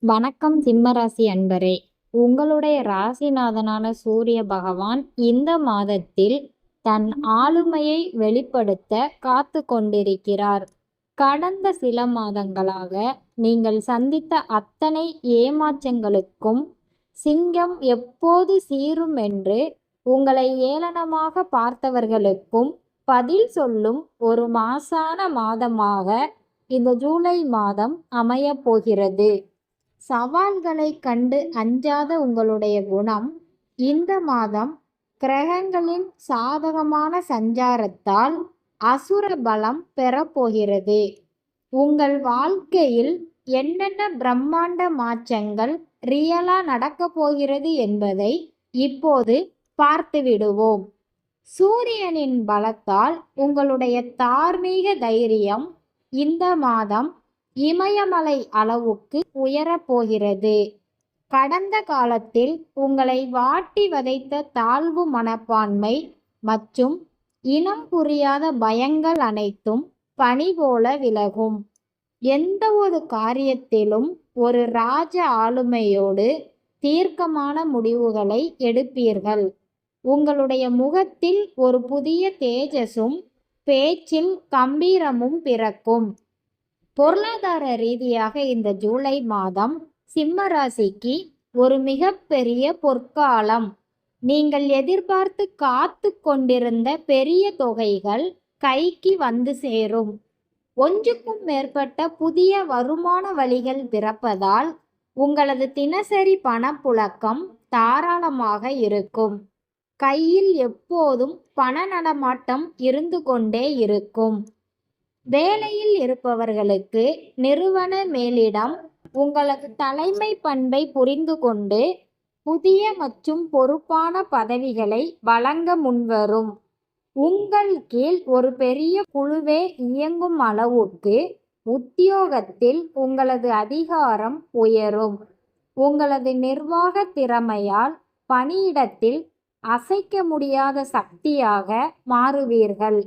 வணக்கம் சிம்மராசி அன்பரே. உங்களுடைய ராசிநாதனான சூரிய பகவான் இந்த மாதத்தில் தன் ஆளுமையை வெளிப்படுத்த காத்து கொண்டிருக்கிறார். கடந்த சில மாதங்களாக நீங்கள் சந்தித்த அத்தனை ஏமாற்றங்களுக்கும் சிங்கம் எப்போது சீரும் என்று உங்களை ஏளனமாக பார்த்தவர்களுக்கும் பதில் சொல்லும் ஒரு மாசான மாதமாக இந்த ஜூலை மாதம் அமையப் போகிறது. சவால்களை கண்டு அஞ்சாத உங்களுடைய குணம் இந்த மாதம் கிரகங்களின் சாதகமான சஞ்சாரத்தால் அசுர பலம் பெறப்போகிறது. உங்கள் வாழ்க்கையில் என்னென்ன பிரம்மாண்ட மாற்றங்கள் ரியலா நடக்க போகிறது என்பதை இப்போது பார்த்து விடுவோம். சூரியனின் பலத்தால் உங்களுடைய தார்மீக தைரியம் இந்த மாதம் இமயமலை அளவுக்கு உயரப்போகிறது. கடந்த காலத்தில் உங்களை வாட்டி வதைத்த தாழ்வு மனப்பான்மை மற்றும் இனம் புரியாத பயங்கள் அனைத்தும் பனி போல விலகும். எந்த ஒரு காரியத்திலும் ஒரு ராஜ ஆளுமையோடு தீர்க்கமான முடிவுகளை எடுப்பீர்கள். உங்களுடைய முகத்தில் ஒரு புதிய தேஜஸும் பேச்சில் கம்பீரமும் பிறக்கும். பொருளாதார ரீதியாக இந்த ஜூலை மாதம் சிம்ம ராசிக்கு ஒரு மிகப்பெரிய பொற்காலம். நீங்கள் எதிர்பார்த்து காத்து கொண்டிருந்த பெரிய தொகைகள் கைக்கு வந்து சேரும். ஒன்றுக்கும் மேற்பட்ட புதிய வருமான வழிகள் பிறப்பதால் உங்களது தினசரி பணப்புழக்கம் தாராளமாக இருக்கும். கையில் எப்போதும் பண நடமாட்டம் இருந்து கொண்டே இருக்கும். வேலையில் இருப்பவர்களுக்கு நிறுவன மேலிடம் உங்களது தலைமை பண்பை புரிந்து கொண்டு புதிய மற்றும் பொறுப்பான பதவிகளை வழங்க முன்வரும். உங்கள் கீழ் ஒரு பெரிய குழுவே இயங்கும் அளவுக்கு உத்தியோகத்தில் உங்களது அதிகாரம் உயரும். உங்களது நிர்வாக திறமையால் பணியிடத்தில் அசைக்க முடியாத சக்தியாக மாறுவீர்கள்.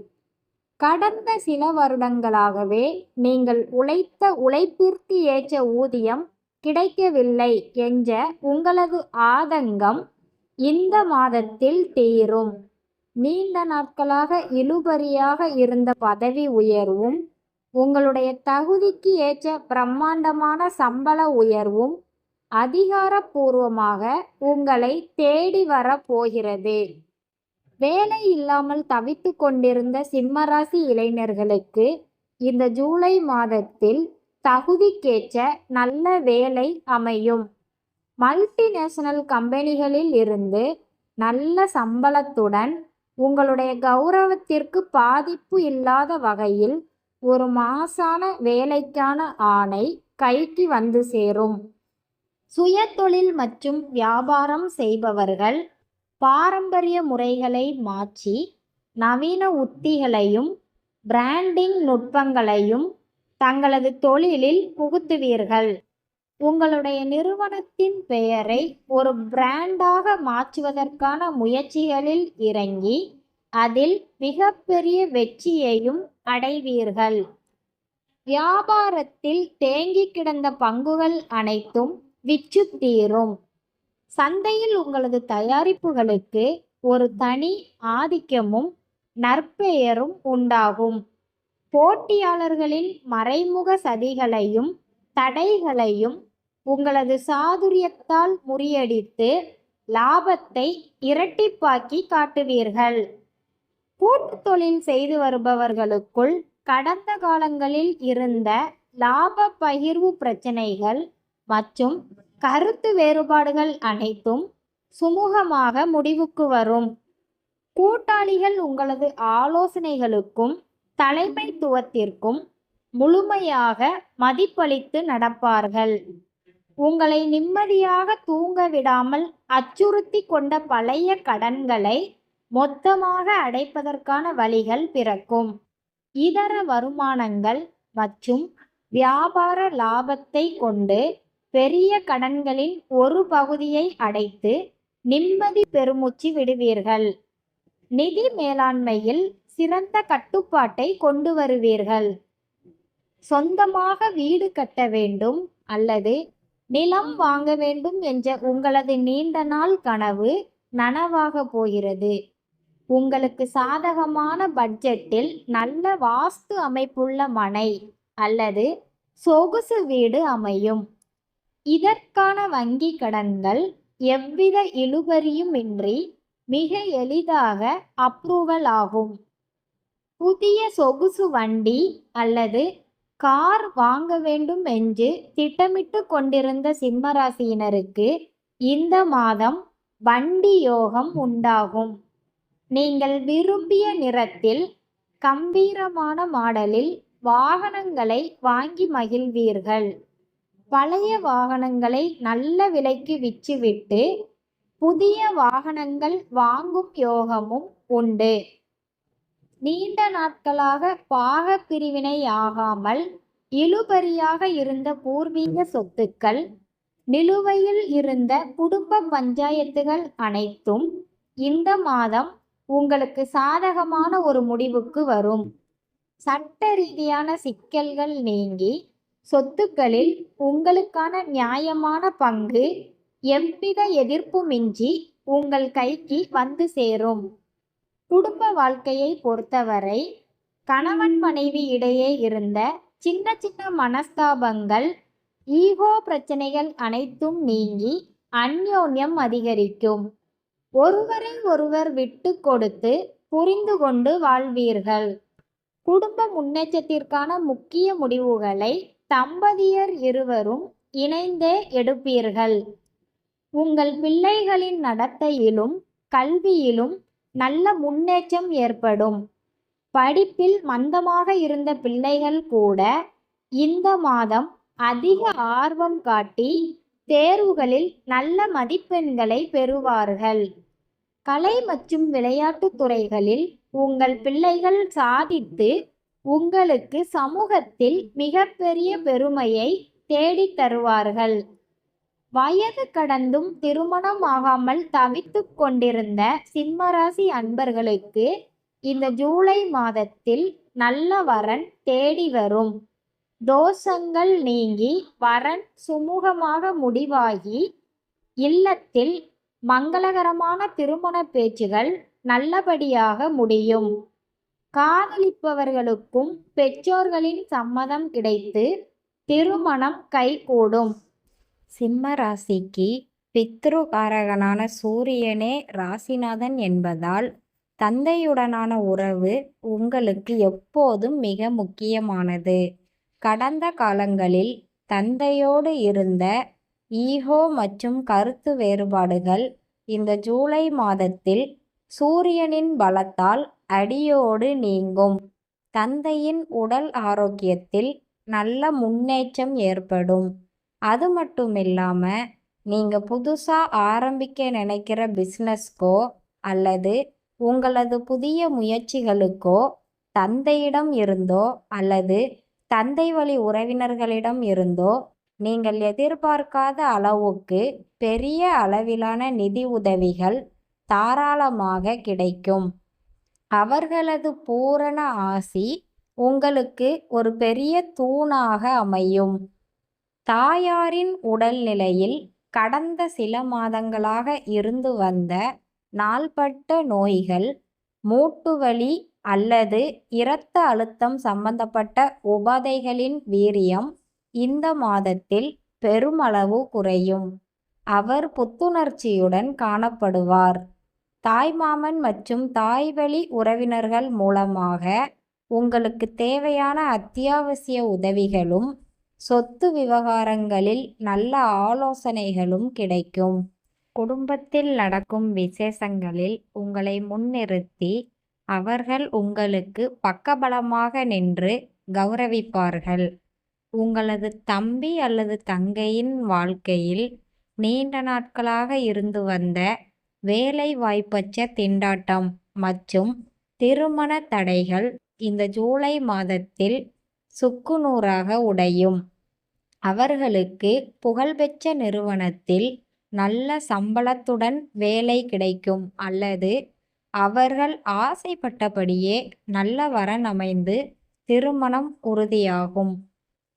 கடந்த சில வருடங்களாகவே நீங்கள் உழைத்த உழைப்பிற்கு ஏற்ற ஊதியம் கிடைக்கவில்லை என்ற உங்களது ஆதங்கம் இந்த மாதத்தில் தீரும். நீண்ட நாட்களாக இழுபறியாக இருந்த பதவி உயர்வும் உங்களுடைய தகுதிக்கு ஏற்ற பிரம்மாண்டமான சம்பள உயர்வும் அதிகாரப்பூர்வமாக உங்களை தேடி வர போகிறது. வேலை இல்லாமல் தவித்து கொண்டிருந்த சிம்மராசி இளைஞர்களுக்கு இந்த ஜூலை மாதத்தில் தகுதிக்கேற்ற நல்ல வேலை அமையும். மல்டிநேஷனல் கம்பெனிகளில் இருந்து நல்ல சம்பளத்துடன் உங்களுடைய கௌரவத்திற்கு பாதிப்பு இல்லாத வகையில் ஒரு மாசான வேலைக்கான ஆணை கைக்கு வந்து சேரும். சுயதொழில் மற்றும் வியாபாரம் செய்பவர்கள் பாரம்பரிய முறைகளை மாற்றி நவீன உத்திகளையும் பிராண்டிங் நுட்பங்களையும் தங்களது தொழிலில் புகுத்துவீர்கள். உங்களுடைய நிறுவனத்தின் பெயரை ஒரு பிராண்டாக மாற்றுவதற்கான முயற்சிகளில் இறங்கி அதில் மிகப்பெரிய வெற்றியையும் அடைவீர்கள். வியாபாரத்தில் தேங்கி கிடந்த பங்குகள் அனைத்தும் விற்று தீரும். சந்தையில் உங்களது தயாரிப்புகளுக்கு ஒரு தனி ஆதிக்கமும் நற்பெயரும் உண்டாகும். போட்டியாளர்களின் மறைமுக சதிகளையும் தடைகளையும் உங்களது சாதுரியத்தால் முறியடித்து லாபத்தை இரட்டிப்பாக்கி காட்டுவீர்கள். கூட்டு தொழில் செய்து வருபவர்களுக்குள் கடந்த காலங்களில் இருந்த லாப பகிர்வு பிரச்சனைகள் மற்றும் கருத்து வேறுபாடுகள் அனைத்தும் சுமூகமாக முடிவுக்கு வரும். கூட்டாளிகள் உங்களது ஆலோசனைகளுக்கும் தலைமைத்துவத்திற்கும் முழுமையாக மதிப்பளித்து நடப்பார்கள். உங்களை நிம்மதியாக தூங்க விடாமல் அச்சுறுத்தி கொண்ட பழைய கடன்களை மொத்தமாக அடைப்பதற்கான வழிகள் பிறக்கும். இதர வருமானங்கள் மற்றும் வியாபார லாபத்தை கொண்டு பெரிய கடன்களின் ஒரு பகுதியை அடைத்து நிம்மதி பெருமூச்சு விடுவீர்கள். நிதி மேலாண்மையில் சிறந்த கட்டுப்பாட்டை கொண்டு வருவீர்கள். சொந்தமாக வீடு கட்ட வேண்டும் அல்லது நிலம் வாங்க வேண்டும் என்ற உங்களது நீண்ட நாள் கனவு நனவாக போகிறது. உங்களுக்கு சாதகமான பட்ஜெட்டில் நல்ல வாஸ்து அமைப்புள்ள மனை அல்லது சொகுசு வீடு அமையும். இதற்கான வங்கி கடன்கள் எவ்வித இழுபறியுமின்றி மிக எளிதாக அப்ரூவல் ஆகும். புதிய சொகுசு வண்டி அல்லது கார் வாங்க வேண்டும் என்று திட்டமிட்டு கொண்டிருந்த சிம்மராசியினருக்கு இந்த மாதம் வண்டி யோகம் உண்டாகும். நீங்கள் விரும்பிய நிறத்தில் கம்பீரமான மாடலில் வாகனங்களை வாங்கி மகிழ்வீர்கள். பழைய வாகனங்களை நல்ல விலைக்கு விற்றுவிட்டு புதிய வாகனங்கள் வாங்கும் யோகமும் உண்டு. நீண்ட நாட்களாக பாக பிரிவினை ஆகாமல் இழுபறியாக இருந்த பூர்வீக சொத்துக்கள், நிலுவையில் இருந்த குடும்ப பஞ்சாயத்துகள் அனைத்தும் இந்த மாதம் உங்களுக்கு சாதகமான ஒரு முடிவுக்கு வரும். சட்ட ரீதியான சிக்கல்கள் நீங்கி சொத்துக்களில் உங்களுக்கான நியாயமான பங்கு எவ்வித எதிர்ப்புமின்றி உங்கள் கைக்கு வந்து சேரும். குடும்ப வாழ்க்கையை பொறுத்தவரை கணவன் மனைவி இடையே இருந்த சின்ன சின்ன மனஸ்தாபங்கள், ஈகோ பிரச்சனைகள் அனைத்தும் நீங்கி அந்யோன்யம் அதிகரிக்கும். ஒருவரை ஒருவர் விட்டு கொடுத்து புரிந்து கொண்டு வாழ்வீர்கள். குடும்ப முன்னேற்றத்திற்கான முக்கிய முடிவுகளை தம்பதியர் இருவரும் இணைந்தே எடுப்பீர்கள். உங்கள் பிள்ளைகளின் நடத்தையிலும் கல்வியிலும் நல்ல முன்னேற்றம் ஏற்படும். படிப்பில் மந்தமாக இருந்த பிள்ளைகள் கூட இந்த மாதம் அதிக ஆர்வம் காட்டி தேர்வுகளில் நல்ல மதிப்பெண்களை பெறுவார்கள். கலை மற்றும் விளையாட்டுத் துறைகளில் உங்கள் பிள்ளைகள் சாதித்து உங்களுக்கு சமூகத்தில் மிகப்பெரிய பெருமையை தேடித் தருவார்கள். வயது கடந்தும் திருமணம் ஆகாமல் தவித்து கொண்டிருந்த சிம்மராசி அன்பர்களுக்கு இந்த ஜூலை மாதத்தில் நல்ல வரன் தேடி வரும். தோஷங்கள் நீங்கி வரன் சுமூகமாக முடிவாகி இல்லத்தில் மங்களகரமான திருமண பேச்சுகள் நல்லபடியாக முடியும். காதலிப்பவர்களுக்கும் பெற்றோர்களின் சம்மதம் கிடைத்து திருமணம் கைகூடும். சிம்ம ராசிக்கு பித்ருகாரகனான சூரியனே ராசிநாதன் என்பதால் தந்தையுடனான உறவு உங்களுக்கு எப்போதும் மிக முக்கியமானது. கடந்த காலங்களில் தந்தையோடு இருந்த ஈகோ மற்றும் கருத்து வேறுபாடுகள் இந்த ஜூலை மாதத்தில் சூரியனின் பலத்தால் அடியோடு நீங்கும். தந்தையின் உடல் ஆரோக்கியத்தில் நல்ல முன்னேற்றம் ஏற்படும். அது மட்டுமில்லாம நீங்கள் புதுசாக ஆரம்பிக்க நினைக்கிற பிஸ்னஸ்க்கோ அல்லது உங்களது புதிய முயற்சிகளுக்கோ தந்தையிடம் இருந்தோ அல்லது தந்தை வழி உறவினர்களிடம் இருந்தோ நீங்கள் எதிர்பார்க்காத அளவுக்கு பெரிய அளவிலான நிதி உதவிகள் தாராளமாக கிடைக்கும். அவர்களது பூரண ஆசி உங்களுக்கு ஒரு பெரிய தூணாக அமையும். தாயாரின் உடல்நிலையில் கடந்த சில மாதங்களாக இருந்து வந்த நாள்பட்ட நோய்கள், மூட்டுவலி அல்லது இரத்த அழுத்தம் சம்பந்தப்பட்ட உபாதைகளின் வீரியம் இந்த மாதத்தில் பெருமளவு குறையும். அவர் புத்துணர்ச்சியுடன் காணப்படுவார். தாய்மாமன் மற்றும் தாய்வழி உறவினர்கள் மூலமாக உங்களுக்கு தேவையான அத்தியாவசிய உதவிகளும் சொத்து விவகாரங்களில் நல்ல ஆலோசனைகளும் கிடைக்கும். குடும்பத்தில் நடக்கும் விசேஷங்களில் உங்களை முன்னிறுத்தி அவர்கள் உங்களுக்கு பக்கபலமாக நின்று கௌரவிப்பார்கள். உங்களது தம்பி அல்லது தங்கையின் வாழ்க்கையில் நீண்ட நாட்களாக இருந்து வந்த வேலை வாய்ப்பற்ற திண்டாட்டம் மற்றும் திருமண தடைகள் இந்த ஜூலை மாதத்தில் சுக்குநூறாக உடையும். அவர்களுக்கு புகழ்பெற்ற நிறுவனத்தில் நல்ல சம்பளத்துடன் வேலை கிடைக்கும் அல்லது அவர்கள் ஆசைப்பட்டபடியே நல்ல வரன் அமைந்து திருமணம் உறுதியாகும்.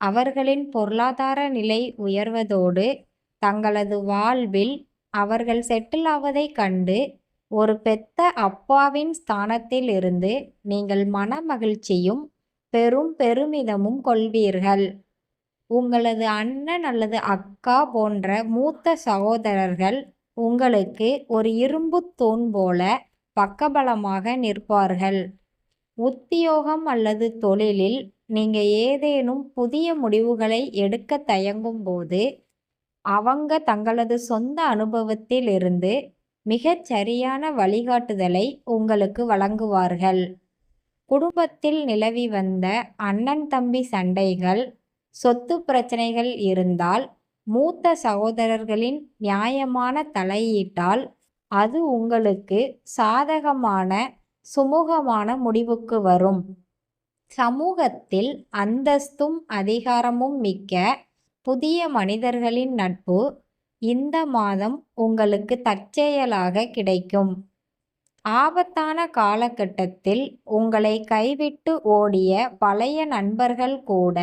அவர்களின் பொருளாதார நிலை உயர்வதோடு தங்களது வாழ்வில் அவர்கள் செட்டில் ஆவதைக் கண்டு ஒரு பெத்த அப்பாவின் ஸ்தானத்தில் இருந்து நீங்கள் மன மகிழ்ச்சியும் பெரும் பெருமிதமும் கொள்வீர்கள். உங்களது அண்ணன் அல்லது அக்கா போன்ற மூத்த சகோதரர்கள் உங்களுக்கு ஒரு இரும்புத் தூண் போல பக்கபலமாக நிற்பார்கள். உத்தியோகம் அல்லது தொழிலில் நீங்க ஏதேனும் புதிய முடிவுகளை எடுக்க தயங்கும் போது அவங்க தங்களது சொந்த அனுபவத்தில் இருந்து மிகச் சரியான வழிகாட்டுதலை உங்களுக்கு வழங்குவார்கள். குடும்பத்தில் நிலவி வந்த அண்ணன் தம்பி சண்டைகள், சொத்து பிரச்சனைகள் இருந்தால் மூத்த சகோதரர்களின் நியாயமான தலையீட்டால் அது உங்களுக்கு சாதகமான சுமூகமான முடிவுக்கு வரும். சமூகத்தில் அந்தஸ்தும் அதிகாரமும் மிக்க புதிய மனிதர்களின் நட்பு இந்த மாதம் உங்களுக்கு தற்செயலாக கிடைக்கும். ஆபத்தான காலகட்டத்தில் உங்களை கைவிட்டு ஓடிய பழைய நண்பர்கள் கூட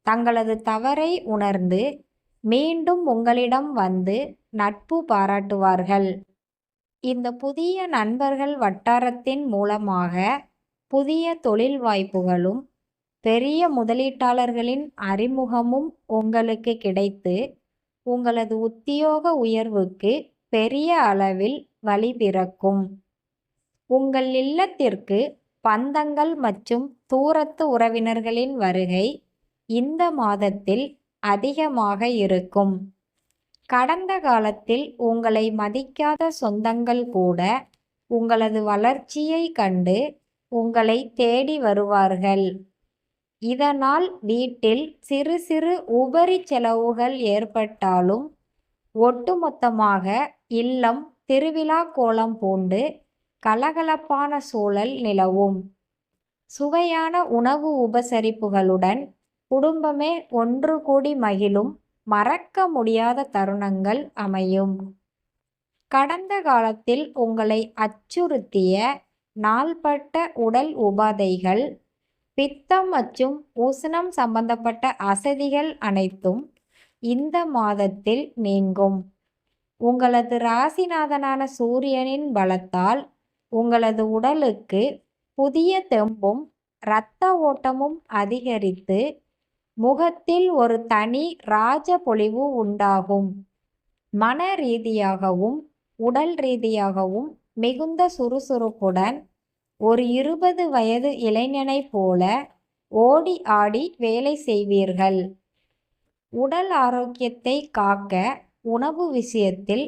தங்களது தவறை உணர்ந்து மீண்டும் உங்களிடம் வந்து நட்பு பாராட்டுவார்கள். இந்த புதிய நண்பர்கள் வட்டாரத்தின் மூலமாக புதிய தொழில் வாய்ப்புகளும் பெரிய முதலீட்டாளர்களின் அறிமுகமும் உங்களுக்கு கிடைத்து உங்களது உத்தியோக உயர்வுக்கு பெரிய அளவில் வழி பிறக்கும். உங்கள் இல்லத்திற்கு பந்தங்கள் மற்றும் தூரத்து உறவினர்களின் வருகை இந்த மாதத்தில் அதிகமாக இருக்கும். கடந்த காலத்தில் உங்களை மதிக்காத சொந்தங்கள் கூட உங்களது வளர்ச்சியை கண்டு உங்களை தேடி வருவார்கள். இதனால் வீட்டில் சிறு சிறு உபரி செலவுகள் ஏற்பட்டாலும் ஒட்டுமொத்தமாக இல்லம் திருவிழா கோலம் பூண்டு கலகலப்பான சூழல் நிலவும். சுவையான உணவு உபசரிப்புகளுடன் குடும்பமே ஒன்று கூடி மகிழும் மறக்க முடியாத தருணங்கள் அமையும். கடந்த காலத்தில் உங்களை அச்சுறுத்திய நாள்பட்ட உடல் உபாதைகள், பித்தம் மற்றும் உஷ்ணம் சம்பந்தப்பட்ட அசதிகள் அனைத்தும் இந்த மாதத்தில் நீங்கும். உங்களது ராசிநாதனான சூரியனின் பலத்தால் உங்களது உடலுக்கு புதிய தெம்பும் இரத்த ஓட்டமும் அதிகரித்து முகத்தில் ஒரு தனி ராஜபொலிவு உண்டாகும். மன ரீதியாகவும் உடல் ரீதியாகவும் மிகுந்த சுறுசுறுப்புடன் ஒரு 20 வயது இளைஞனைப் போல ஓடி ஆடி வேலை செய்வீர்கள். உடல் ஆரோக்கியத்தை காக்க உணவு விஷயத்தில்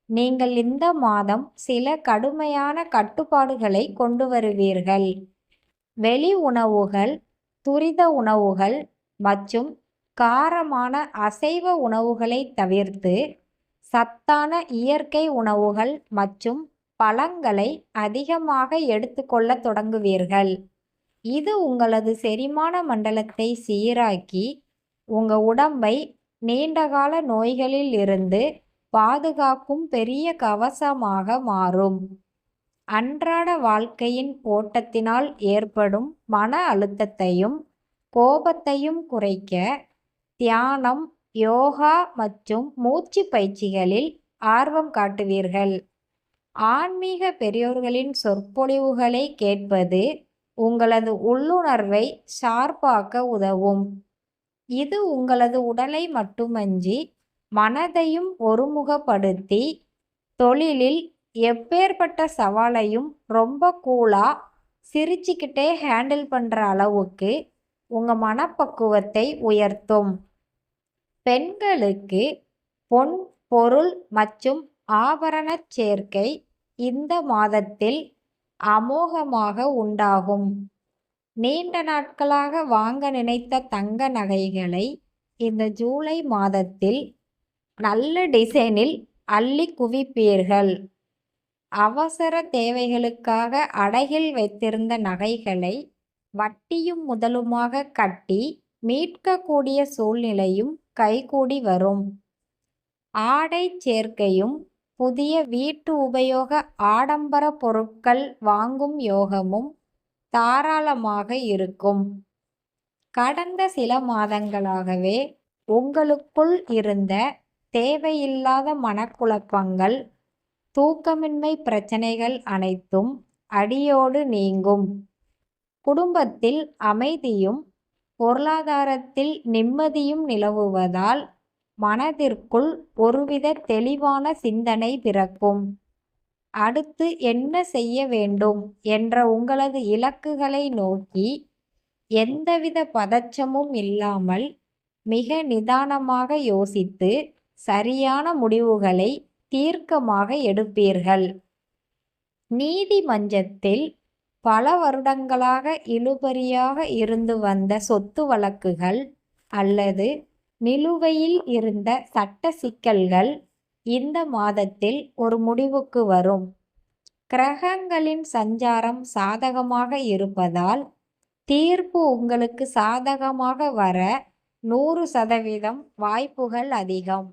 நீங்கள் இந்த மாதம் சில கடுமையான கட்டுப்பாடுகளை கொண்டு வருவீர்கள். வெளி உணவுகள், துரித உணவுகள் மற்றும் காரமான அசைவ உணவுகளை தவிர்த்து சத்தான இயற்கை உணவுகள் மற்றும் பழங்களை அதிகமாக எடுத்துக்கொள்ள தொடங்குவீர்கள். இது உங்களது செரிமான மண்டலத்தை சீராக்கி உங்க உடம்பை நீண்டகால நோய்களில் இருந்து பாதுகாக்கும் பெரிய கவசமாக மாறும். அன்றாட வாழ்க்கையின் ஓட்டத்தினால் ஏற்படும் மன அழுத்தத்தையும் கோபத்தையும் குறைக்க தியானம், யோகா மற்றும் மூச்சு பயிற்சிகளில் ஆர்வம் காட்டுவீர்கள். ஆன்மீக பெரியோர்களின் சொற்பொழிவுகளை கேட்பது உங்களது உள்ளுணர்வை ஷார்ப்பாக்க உதவும். இது உங்களது உடலை மட்டுமன்றி மனதையும் ஒருமுகப்படுத்தி தொழிலில் எப்பேற்பட்ட சவாலையும் ரொம்ப கூலா சிரிச்சுக்கிட்டே ஹேண்டில் பண்ற அளவுக்கு உங்க மனப்பக்குவத்தை உயர்த்தும். பெண்களுக்கு பொன், பொருள் மற்றும் ஆபரணச் சேர்க்கை இந்த மாதத்தில் அமோகமாக உண்டாகும். நீண்ட நாட்களாக வாங்க நினைத்த தங்க நகைகளை இந்த ஜூலை மாதத்தில் நல்ல டிசைனில் அள்ளி குவிப்பீர்கள். அவசர தேவைகளுக்காக அடகில் வைத்திருந்த நகைகளை வட்டியும் முதலுமாக கட்டி மீட்கக்கூடிய சூழ்நிலையும் கைகூடி வரும். ஆடை சேர்க்கையும் புதிய வீட்டு உபயோக ஆடம்பர பொருட்கள் வாங்கும் யோகமும் தாராளமாக இருக்கும். கடந்த சில மாதங்களாகவே உங்களுக்குள் இருந்த தேவையில்லாத மனக்குழப்பங்கள், தூக்கமின்மை பிரச்சனைகள் அனைத்தும் அடியோடு நீங்கும். குடும்பத்தில் அமைதியும் பொருளாதாரத்தில் நிம்மதியும் நிலவுவதால் மனதிற்குள் ஒருவித தெளிவான சிந்தனை பிறக்கும். அடுத்து என்ன செய்ய வேண்டும் என்ற உங்களது இலக்குகளை நோக்கி எந்தவித பதற்றமும் இல்லாமல் மிக நிதானமாக யோசித்து சரியான முடிவுகளை தீர்க்கமாக எடுப்பீர்கள். நீதிமன்றத்தில் பல வருடங்களாக இழுபறியாக இருந்து வந்த சொத்து வழக்குகள் அல்லது நிலுவையில் இருந்த சட்ட சிக்கல்கள் இந்த மாதத்தில் ஒரு முடிவுக்கு வரும். கிரகங்களின் சஞ்சாரம் சாதகமாக இருப்பதால் தீர்ப்பு உங்களுக்கு சாதகமாக வர 100% வாய்ப்புகள் அதிகம்.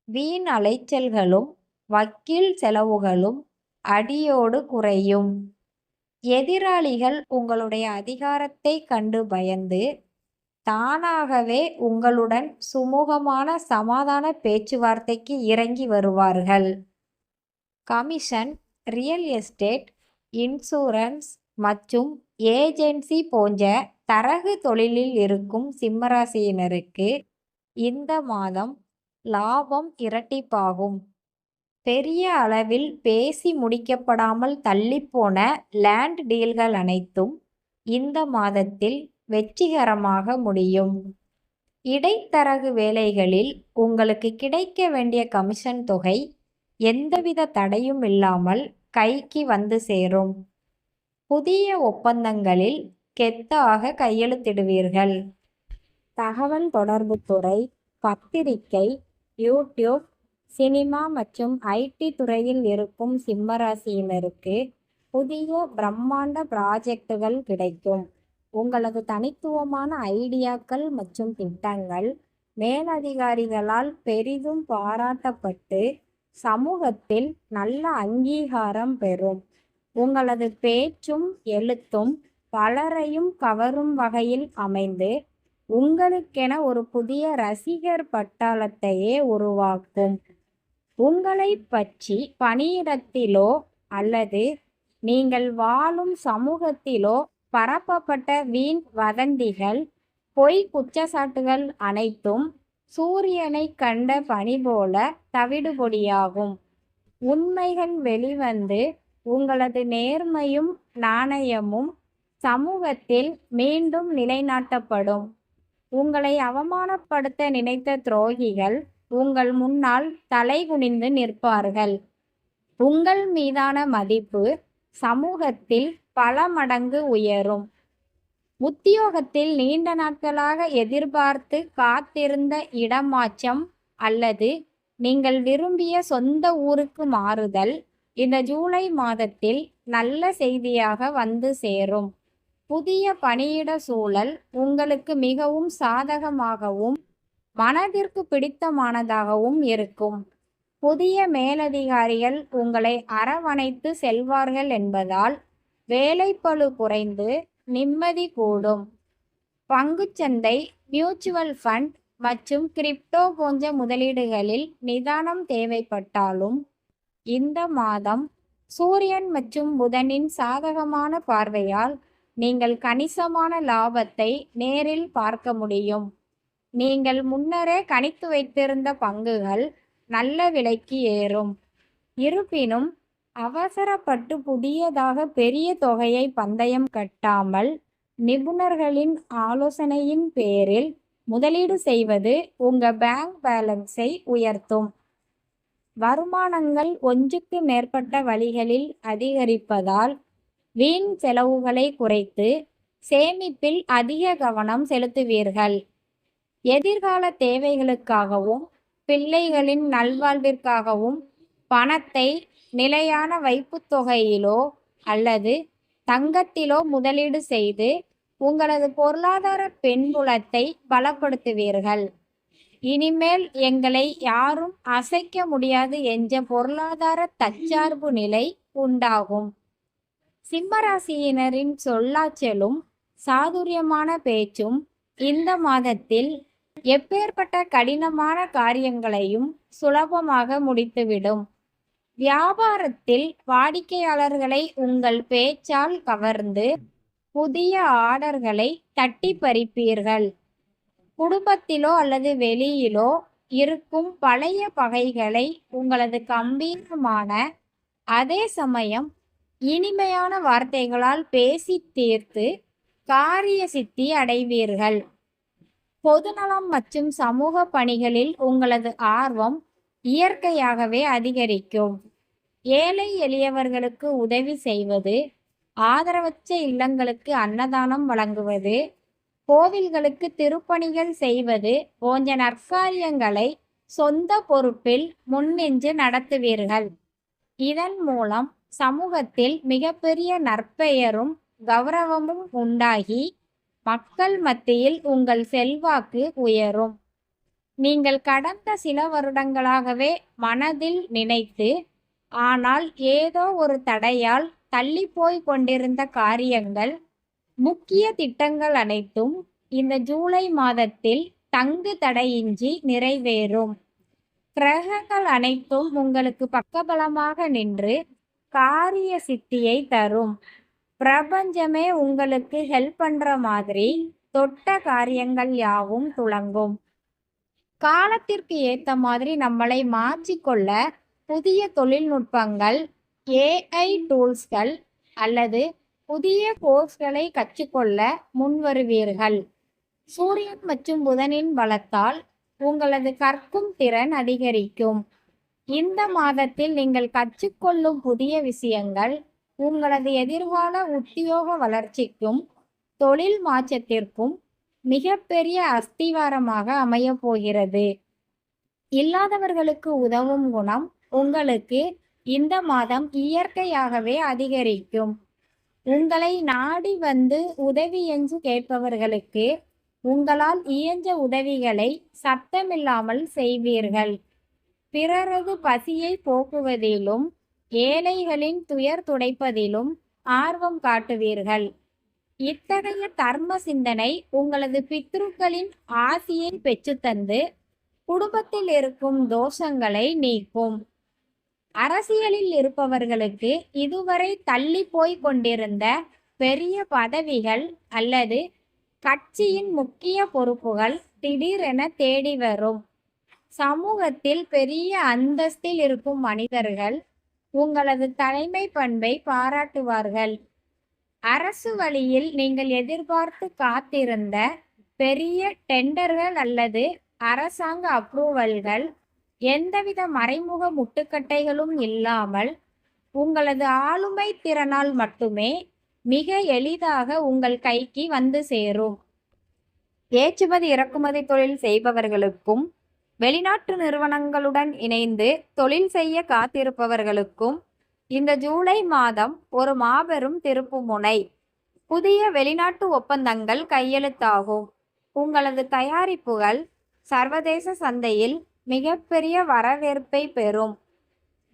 வீண் அலைச்சல்களும் வக்கீல் செலவுகளும் அடியோடு குறையும். எதிராளிகள் உங்களுடைய அதிகாரத்தை கண்டு பயந்து தானாகவே உங்களுடன் சுமூகமான சமாதான பேச்சுவார்த்தைக்கு இறங்கி வருவார்கள். கமிஷன், ரியல் எஸ்டேட், இன்சூரன்ஸ் மற்றும் ஏஜென்சி போன்ற தரகு தொழிலில் இருக்கும் சிம்மராசியினருக்கு இந்த மாதம் லாபம் இரட்டிப்பாகும். பெரிய அளவில் பேசி முடிக்கப்படாமல் தள்ளிப்போன லேண்ட் டீல்கள் அனைத்தும் இந்த மாதத்தில் வெற்றிகரமாக முடியும். இடைத்தரகு வேலைகளில் உங்களுக்கு கிடைக்க வேண்டிய கமிஷன் தொகை எந்தவித தடையும் இல்லாமல் கைக்கு வந்து சேரும். புதிய ஒப்பந்தங்களில் கெத்தாக கையெழுத்திடுவீர்கள். தகவல் தொடர்பு துறை, பத்திரிகை, யூடியூப், சினிமா மற்றும் ஐடி துறையில் இருக்கும் சிம்மராசியினருக்கு புதிய பிரம்மாண்ட ப்ராஜெக்டுகள் கிடைக்கும். உங்களது தனித்துவமான ஐடியாக்கள் மற்றும் திட்டங்கள் மேலதிகாரிகளால் பெரிதும் பாராட்டப்பட்டு சமூகத்தில் நல்ல அங்கீகாரம் பெறும். உங்களது பேச்சும் எழுத்தும் பலரையும் கவரும் வகையில் அமைந்து உங்களுக்கென ஒரு புதிய ரசிகர் பட்டாளத்தையே உருவாக்கும். உங்களை பற்றி பணியிடத்திலோ அல்லது நீங்கள் வாழும் சமூகத்திலோ பரப்பப்பட்ட வீண் வதந்திகள், பொய் குற்றச்சாட்டுகள் அனைத்தும் சூரியனை கண்ட பனி போல தவிடுபொடியாகும். உண்மைகள் வெளிவந்து உங்களது நேர்மையும் நாணயமும் சமூகத்தில் மீண்டும் நிலைநாட்டப்படும். உங்களை அவமானப்படுத்த நினைத்த துரோகிகள் உங்கள் முன்னால் தலைகுனிந்து நிற்பார்கள். உங்கள் மீதான மதிப்பு சமூகத்தில் பல மடங்கு உயரும். உத்தியோகத்தில் நீண்ட நாட்களாக எதிர்பார்த்து காத்திருந்த இடமாற்றம் அல்லது நீங்கள் விரும்பிய சொந்த ஊருக்கு மாறுதல் இந்த ஜூலை மாதத்தில் நல்ல செய்தியாக வந்து சேரும். புதிய பணியிட சூழல் உங்களுக்கு மிகவும் சாதகமாகவும் மனதிற்கு பிடித்தமானதாகவும் இருக்கும். புதிய மேலதிகாரிகள் உங்களை அரவணைத்து செல்வார்கள் என்பதால் வேலைப்பளு குறைந்து நிம்மதி கூடும். பங்குச்சந்தை, மியூச்சுவல் ஃபண்ட் மற்றும் கிரிப்டோ போன்ற முதலீடுகளில் நிதானம் தேவைப்பட்டாலும் இந்த மாதம் சூரியன் மற்றும் புதனின் சாதகமான பார்வையால் நீங்கள் கணிசமான லாபத்தை நேரில் பார்க்க முடியும். நீங்கள் முன்னரே கணித்து வைத்திருந்த பங்குகள் நல்ல விலைக்கு ஏறும். இருப்பினும் அவசரப்பட்டு புதியதாக பெரிய தொகையை பந்தயம் கட்டாமல் நிபுணர்களின் ஆலோசனையின் பேரில் முதலீடு செய்வது உங்கள் பேங்க் பேலன்ஸை உயர்த்தும். வருமானங்கள் ஒன்றுக்கு மேற்பட்ட வழிகளில் அதிகரிப்பதால் வீண் செலவுகளை குறைத்து சேமிப்பில் அதிக கவனம் செலுத்துவீர்கள். எதிர்கால தேவைகளுக்காகவும் பிள்ளைகளின் நல்வாழ்விற்காகவும் பணத்தை நிலையான வைப்புத் தொகையிலோ அல்லது தங்கத்திலோ முதலீடு செய்து உங்களது பொருளாதார பின்புலத்தை பலப்படுத்துவீர்கள். இனிமேல் எங்களை யாரும் அசைக்க முடியாது என்ற பொருளாதார தற்சார்பு நிலை உண்டாகும். சிம்மராசியினரின் சொல்லாற்றலும் சாதுரியமான பேச்சும் இந்த மாதத்தில் எப்பேற்பட்ட கடினமான காரியங்களையும் சுலபமாக முடித்துவிடும். வியாபாரத்தில் வாடிக்கையாளர்களை உங்கள் பேச்சால் கவர்ந்து புதிய ஆர்டர்களை தட்டி பறிப்பீர்கள். குடும்பத்திலோ அல்லது வெளியிலோ இருக்கும் பழைய பகைகளை உங்களது கம்பீரமான அதே சமயம் இனிமையான வார்த்தைகளால் பேசி தீர்த்து காரிய சித்தி அடைவீர்கள். பொதுநலம் மற்றும் சமூக பணிகளில் உங்களது ஆர்வம் இயற்கையாகவே அதிகரிக்கும். ஏழை எளியவர்களுக்கு உதவி செய்வது, ஆதரவற்ற இல்லங்களுக்கு அன்னதானம் வழங்குவது, கோவில்களுக்கு திருப்பணிகள் செய்வது போன்ற நற்காரியங்களை சொந்த பொறுப்பில் முன்னின்று நடத்துவீர்கள். இதன் மூலம் சமூகத்தில் மிகப்பெரிய நற்பெயரும் கௌரவமும் உண்டாகி மக்கள் மத்தியில் உங்கள் செல்வாக்கு உயரும். நீங்கள் கடந்த சில வருடங்களாகவே மனதில் நினைத்து ஆனால் ஏதோ ஒரு தடையால் தள்ளிப்போய் கொண்டிருந்த காரியங்கள், முக்கிய திட்டங்கள் அனைத்தும் இந்த ஜூலை மாதத்தில் தங்கு தடையின்றி நிறைவேறும். கிரகங்கள் அனைத்தும் உங்களுக்கு பக்கபலமாக நின்று காரிய சித்தியை தரும். பிரபஞ்சமே உங்களுக்கு ஹெல்ப் பண்ற மாதிரி தொட்ட காரியங்கள் யாவும் துலங்கும். காலத்திற்கு ஏற்ற மாதிரி நம்மளை மாற்றிக்கொள்ள புதிய தொழில்நுட்பங்கள், ஏஐ டூல்ஸ்கள் அல்லது புதிய கோர்ஸ்களை கற்றுக்கொள்ள முன்வருவீர்கள். சூரியன் மற்றும் புதனின் பலத்தால் உங்களது கற்கும் திறன் அதிகரிக்கும். இந்த மாதத்தில் நீங்கள் கற்றுக்கொள்ளும் புதிய விஷயங்கள் உங்களது எதிர்கால உத்தியோக வளர்ச்சிக்கும் தொழில் மாற்றத்திற்கும் மிகப்பெரிய அஸ்திவாரமாக அமையப் போகிறது. இல்லாதவர்களுக்கு உதவும் குணம் உங்களுக்கு இந்த மாதம் இயற்கையாகவே அதிகரிக்கும். உங்களை நாடி வந்து உதவி என்று கேட்பவர்களுக்கு உங்களால் இயன்ற உதவிகளை சத்தமில்லாமல் செய்வீர்கள். பிறரது பசியை போக்குவதிலும் ஏழைகளின் துயர் துடைப்பதிலும் ஆர்வம் காட்டுவீர்கள். இத்தகைய தர்ம சிந்தனை உங்களது பித்ருக்களின் ஆசியை பெற்றுத்தந்து குடும்பத்தில் இருக்கும் தோஷங்களை நீக்கும். அரசியலில் இருப்பவர்களுக்கு இதுவரை தள்ளி போய் கொண்டிருந்த பெரிய பதவிகள் அல்லது கட்சியின் முக்கிய பொறுப்புகள் திடீரென தேடி வரும். சமூகத்தில் பெரிய அந்தஸ்தில் இருக்கும் மனிதர்கள் உங்களது தலைமை பண்பை பாராட்டுவார்கள். அரசு வழியில் நீங்கள் எதிர்பார்த்து காத்திருந்த பெரிய டெண்டர்கள் அல்லது அரசாங்க அப்ரூவல்கள் எந்தவித மறைமுக முட்டுக்கட்டைகளும் இல்லாமல் உங்களது ஆளுமை திறனால் மட்டுமே மிக எளிதாக உங்கள் கைக்கு வந்து சேரும். ஏற்றுமதி இறக்குமதி தொழில் செய்பவர்களுக்கும் வெளிநாட்டு நிறுவனங்களுடன் இணைந்து தொழில் செய்ய காத்திருப்பவர்களுக்கும் இந்த ஜூலை மாதம் ஒரு மாபெரும் திருப்புமுனை. புதிய வெளிநாட்டு ஒப்பந்தங்கள் கையெழுத்தாகும். உங்களது தயாரிப்புகள் சர்வதேச சந்தையில் மிகப்பெரிய வரவேற்பை பெறும்.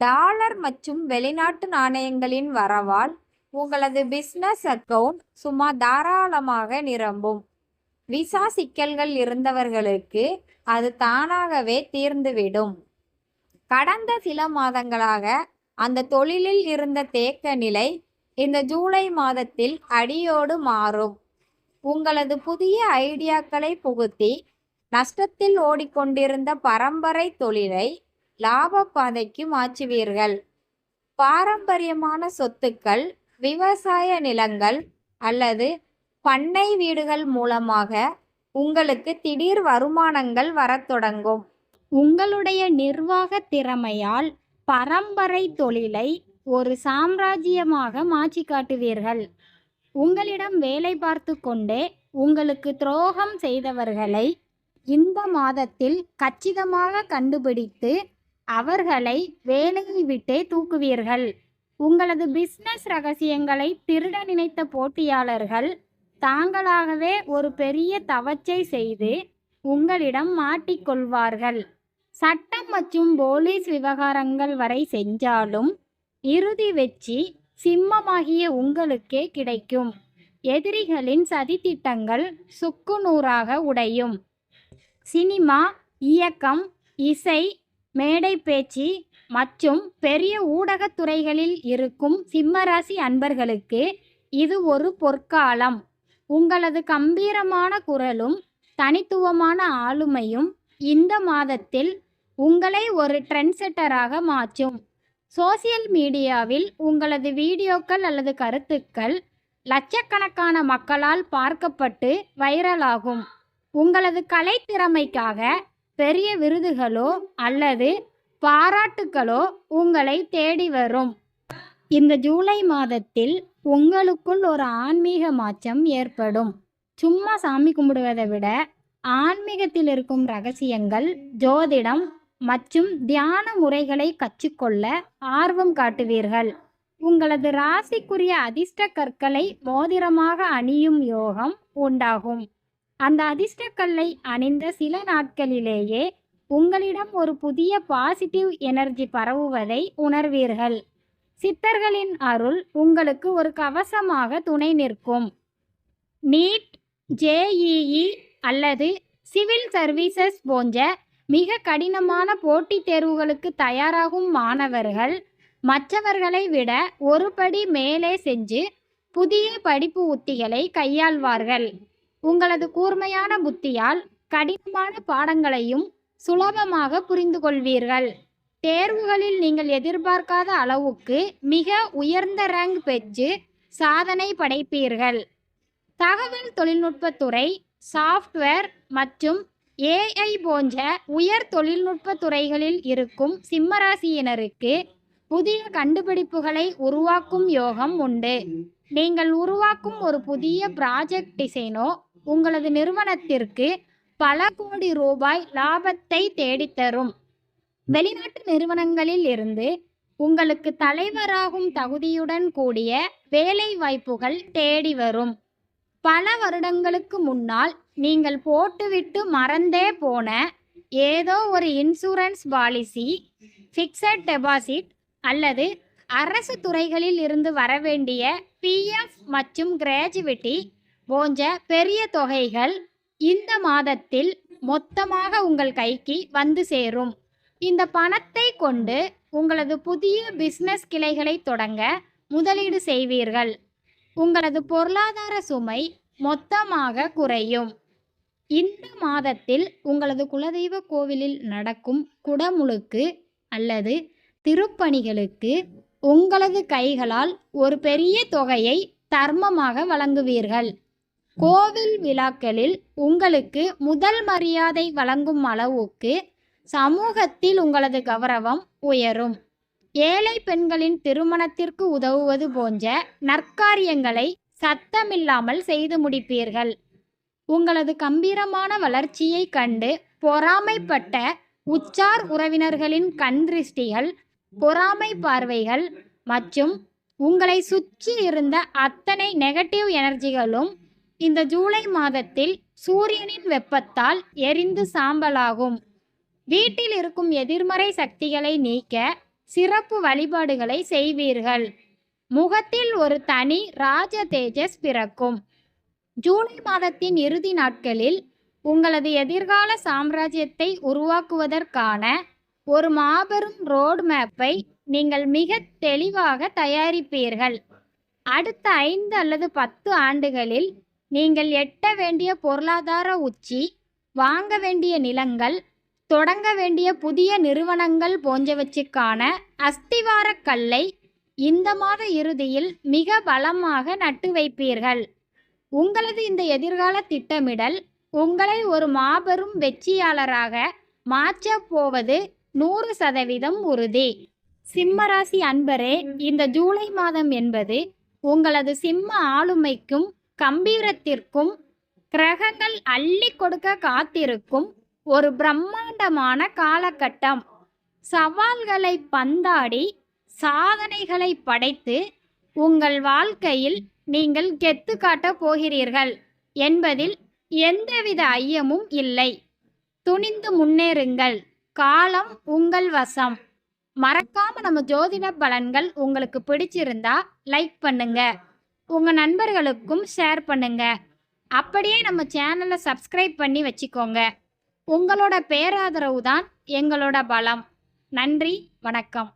டாலர் மற்றும் வெளிநாட்டு நாணயங்களின் வரவால் உங்களது பிசினஸ் அக்கவுண்ட் சும்மா தாராளமாக நிரம்பும். விசா சிக்கல்கள் இருந்தவர்களுக்கு அது தானாகவே தீர்ந்துவிடும். கடந்த சில மாதங்களாக அந்த தொழிலில் இருந்த தேக்க நிலை இந்த ஜூலை மாதத்தில் அடியோடு மாறும். உங்களது புதிய ஐடியாக்களை புகுத்தி நஷ்டத்தில் ஓடிக்கொண்டிருந்த பரம்பரை தொழிலை லாப பாதைக்கு மாற்றுவீர்கள். பாரம்பரியமான சொத்துக்கள், விவசாய நிலங்கள் அல்லது பண்ணை வீடுகள் மூலமாக உங்களுக்கு திடீர் வருமானங்கள் வரத் தொடங்கும். உங்களுடைய நிர்வாக திறமையால் பரம்பரை தொழிலை ஒரு சாம்ராஜ்யமாக மாற்றி காட்டுவீர்கள். உங்களிடம் வேலை பார்த்து கொண்டே உங்களுக்கு துரோகம் செய்தவர்களை இந்த மாதத்தில் கச்சிதமாக கண்டுபிடித்து அவர்களை வேலையை விட்டே தூக்குவீர்கள். உங்களது பிசினஸ் ரகசியங்களை திருட நினைத்த போட்டியாளர்கள் தாங்களாகவே ஒரு பெரிய தவச்சை செய்து உங்களிடம் மாட்டிக்கொள்வார்கள். சட்டம் மற்றும் போலீஸ் விவகாரங்கள் வரை சென்றாலும் இறுதி வெற்றி சிம்மமாகிய உங்களுக்கே கிடைக்கும். எதிரிகளின் சதித்திட்டங்கள் சுக்குநூறாக உடையும். சினிமா, இயக்கம், இசை, மேடை பேச்சு மற்றும் பெரிய ஊடகத் துறைகளில் இருக்கும் சிம்மராசி அன்பர்களுக்கு இது ஒரு பொற்காலம். உங்களது கம்பீரமான குரலும் தனித்துவமான ஆளுமையும் இந்த மாதத்தில் உங்களை ஒரு ட்ரெண்ட்செட்டராக மாற்றும். சோசியல் மீடியாவில் உங்களது வீடியோக்கள் அல்லது கருத்துக்கள் லட்சக்கணக்கான மக்களால் பார்க்கப்பட்டு வைரலாகும். உங்களது கலைத்திறமைக்காக பெரிய விருதுகளோ அல்லது பாராட்டுக்களோ உங்களை தேடி வரும். இந்த ஜூலை மாதத்தில் உங்களுக்குள் ஒரு ஆன்மீக மாற்றம் ஏற்படும். சும்மா சாமி கும்பிடுவதை விட ஆன்மீகத்தில் இருக்கும் ரகசியங்கள், ஜோதிடம் மற்றும் தியான முறைகளை கற்றுக்கொள்ள ஆர்வம் காட்டுவீர்கள். உங்களது ராசிக்குரிய அதிர்ஷ்ட கற்களை மோதிரமாக அணியும் யோகம் உண்டாகும். அந்த அதிர்ஷ்ட கல்லை அணிந்த சில நாட்களிலேயே உங்களிடம் ஒரு புதிய பாசிட்டிவ் எனர்ஜி பரவுவதை உணர்வீர்கள். சித்தர்களின் அருள் உங்களுக்கு ஒரு கவசமாக துணை நிற்கும். நீட், ஜேஇஇ அல்லது சிவில் சர்வீசஸ் போன்ற மிக கடினமான போட்டித் தேர்வுகளுக்கு தயாராகும் மாணவர்கள் மற்றவர்களை விட ஒரு படி மேலே சென்று புதிய படிப்பு உத்திகளை கையாள்வார்கள். உங்களது கூர்மையான புத்தியால் கடினமான பாடங்களையும் சுலபமாக புரிந்து கொள்வீர்கள். தேர்வுகளில் நீங்கள் எதிர்பார்க்காத அளவுக்கு மிக உயர்ந்த ரேங்க் பெற்று சாதனை படைப்பீர்கள். தகவல் தொழில்நுட்பத்துறை, சாஃப்ட்வேர் மற்றும் ஏஐ போன்ற உயர் தொழில்நுட்ப துறைகளில் இருக்கும் சிம்மராசியினருக்கு புதிய கண்டுபிடிப்புகளை உருவாக்கும் யோகம் உண்டு. நீங்கள் உருவாக்கும் ஒரு புதிய ப்ராஜெக்ட் டிசைனோ உங்களது நிறுவனத்திற்கு பல கோடி ரூபாய் லாபத்தை தேடித்தரும். வெளிநாட்டு நிறுவனங்களில் இருந்து உங்களுக்கு தலைவராகும் தகுதியுடன் கூடிய வேலை வாய்ப்புகள் தேடி வரும். பல வருடங்களுக்கு முன்னால் நீங்கள் போட்டுவிட்டு மறந்தே போன ஏதோ ஒரு இன்சூரன்ஸ் பாலிசி, ஃபிக்ஸட் டெபாசிட் அல்லது அரசு துறைகளில் இருந்து வரவேண்டிய பிஎஃப் மற்றும் கிராஜுவிட்டி போன்ற பெரிய தொகைகள் இந்த மாதத்தில் மொத்தமாக உங்கள் கைக்கு வந்து சேரும். இந்த பணத்தை கொண்டு உங்களது புதிய பிஸ்னஸ் கிளைகளை தொடங்க முதலீடு செய்வீர்கள். உங்களது பொருளாதார சுமை மொத்தமாக குறையும். இந்த மாதத்தில் உங்களது குலதெய்வ கோவிலில் நடக்கும் குடமுழுக்கு அல்லது திருப்பணிகளுக்கு உங்களது கைகளால் ஒரு பெரிய தொகையை தர்மமாக வழங்குவீர்கள். கோவில் விழாக்களில் உங்களுக்கு முதல் மரியாதை வழங்கும் அளவுக்கு சமூகத்தில் உங்களது கௌரவம் உயரும். ஏழை பெண்களின் திருமணத்திற்கு உதவுவது போன்ற நற்காரியங்களை சத்தமில்லாமல் செய்து முடிப்பீர்கள். உங்களது கம்பீரமான வளர்ச்சியை கண்டு பொறாமைப்பட்ட உற்றார் உறவினர்களின் கண் திருஷ்டிகள், பொறாமை பார்வைகள் மற்றும் உங்களை சுற்றி இருந்த அத்தனை நெகட்டிவ் எனர்ஜிகளும் இந்த ஜூலை மாதத்தில் சூரியனின் வெப்பத்தால் எரிந்து சாம்பலாகும். வீட்டில் இருக்கும் எதிர்மறை சக்திகளை நீக்க சிறப்பு வழிபாடுகளை செய்வீர்கள். முகத்தில் ஒரு தனி ராஜ தேஜஸ் பிறக்கும். ஜூலை மாதத்தின் இறுதி நாட்களில் உங்களது எதிர்கால சாம்ராஜ்யத்தை உருவாக்குவதற்கான ஒரு மாபெரும் ரோட் மேப்பை நீங்கள் மிக தெளிவாக தயாரிப்பீர்கள். அடுத்த 5 அல்லது 10 ஆண்டுகளில் நீங்கள் எட்ட வேண்டிய பொருளாதார உச்சி, வாங்க வேண்டிய நிலங்கள், தொடங்க வேண்டிய புதிய நிறுவனங்கள் போன்றவற்றுக்கான அஸ்திவார கல்லை இந்த மாத இறுதியில் மிக பலமாக நட்டு வைப்பீர்கள். உங்களது இந்த எதிர்கால திட்டமிடல் உங்களை ஒரு மாபெரும் வெற்றியாளராக மாற்றப் போவது 100% உறுதி. சிம்மராசி அன்பரே, இந்த ஜூலை மாதம் என்பது உங்களது சிம்ம ஆளுமைக்கும் கம்பீரத்திற்கும் கிரகங்கள் அள்ளி கொடுக்க காத்திருக்கும் ஒரு பிரம்மாண்டமான காலகட்டம். சவால்களை பந்தாடி சாதனைகளை படைத்து உங்கள் வாழ்க்கையில் நீங்கள் கெத்து காட்டப் போகிறீர்கள் என்பதில் எந்தவித ஐயமும் இல்லை. துணிந்து முன்னேறுங்கள். காலம் உங்கள் வசம். மறக்காம நம்ம ஜோதிட பலன்கள் உங்களுக்கு பிடிச்சிருந்தா லைக் பண்ணுங்க. உங்கள் நண்பர்களுக்கும் ஷேர் பண்ணுங்க. அப்படியே நம்ம சேனலை சப்ஸ்கிரைப் பண்ணி வச்சுக்கோங்க. உங்களோட பேராதரவு தான் எங்களோட பலம். நன்றி, வணக்கம்.